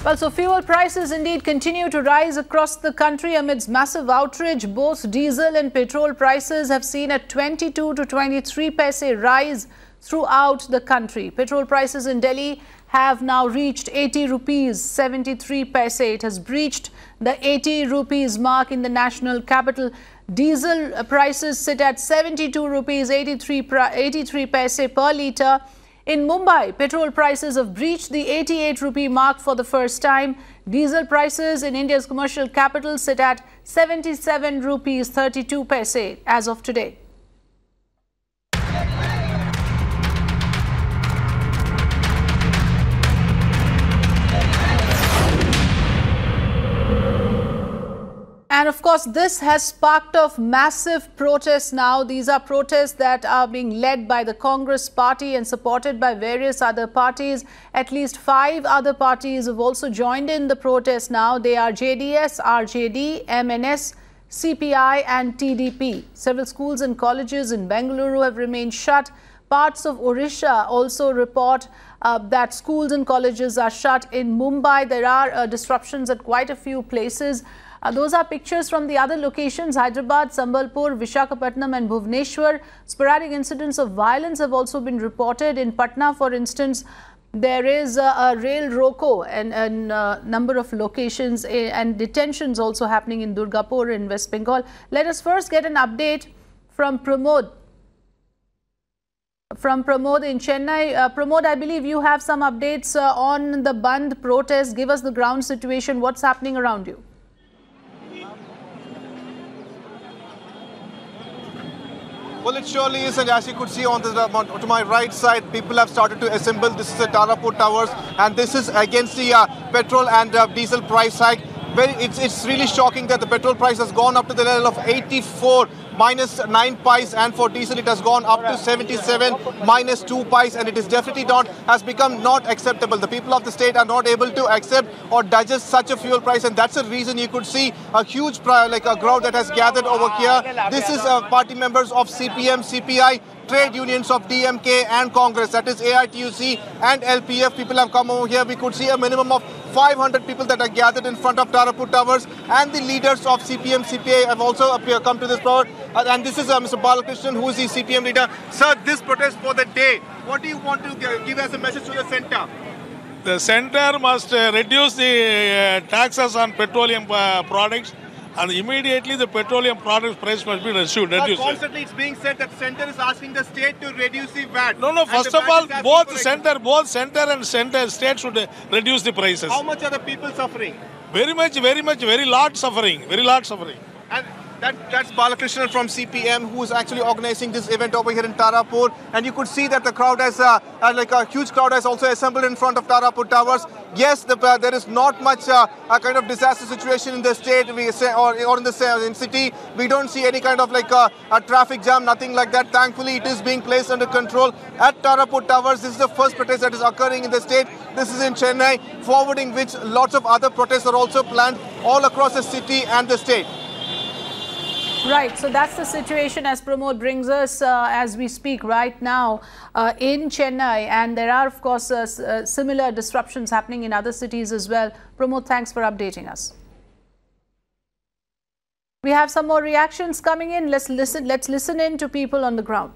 Well, so fuel prices indeed continue to rise across the country amidst massive outrage. Both diesel and petrol prices have seen a 22 to 23 paise rise throughout the country. Petrol prices in Delhi have now reached 80 rupees 73 paise. It has breached the 80 rupees mark in the national capital. Diesel prices sit at 72 rupees 83 paise per litre. In Mumbai, petrol prices have breached the 88 rupee mark for the first time. Diesel prices in India's commercial capital sit at 77 rupees 32 paise as of today. And of course, this has sparked off massive protests now. These are protests that are being led by the Congress party and supported by various other parties. At least 5 other parties have also joined in the protest now. They are JDS, RJD, MNS, CPI and TDP. Several schools and colleges in Bengaluru have remained shut. Parts of Odisha also report that schools and colleges are shut. In Mumbai, there are disruptions at quite a few places. Those are pictures from the other locations, Hyderabad, Sambalpur, Visakhapatnam and Bhubaneswar. Sporadic incidents of violence have also been reported. In Patna, for instance, there is a rail roko and a number of locations and detentions also happening in Durgapur in West Bengal. Let us first get an update from Pramod. In Chennai. Pramod, I believe you have some updates on the Bandh protest. Give us the ground situation. What's happening around you? Well, it surely is, and as you could see on to my right side, people have started to assemble. This is the Tarapur Towers, and this is against the petrol and diesel price hike. It's really shocking that the petrol price has gone up to the level of 84 minus 9 paise, and for diesel it has gone up to 77 minus 2 paise, and it is definitely has become not acceptable. The people of the state are not able to accept or digest such a fuel price, and that's the reason you could see a huge crowd that has gathered over here. This is party members of CPM, CPI, trade unions of DMK and Congress, that is AITUC and LPF. People have come over here. We could see a minimum of 500 people that are gathered in front of Tarapur Towers, and the leaders of CPM, CPI have also come to this crowd. And this is Mr. Balakrishnan, who is the CPM leader. Sir, this protest for the day, what do you want to give as a message to the centre? The centre must reduce the taxes on petroleum products, and immediately the petroleum product price must be reduced. Constantly it's being said that centre is asking the state to reduce the VAT. No, first of all, both centre and state should reduce the prices. How much are the people suffering? Very large suffering. And that's Balakrishnan from CPM, who is actually organizing this event over here in Tarapur. And you could see that the crowd has, a huge crowd has also assembled in front of Tarapur Towers. Yes, there is not much a kind of disaster situation in the state, we say, or in the city. We don't see any kind of a traffic jam, nothing like that. Thankfully, it is being placed under control at Tarapur Towers. This is the first protest that is occurring in the state. This is in Chennai, forwarding which lots of other protests are also planned all across the city and the state. Right, so that's the situation as Pramod brings us as we speak right now in Chennai, and there are of course similar disruptions happening in other cities as well. Pramod, thanks for updating us. We have some more reactions coming in. Let's listen in to people on the ground.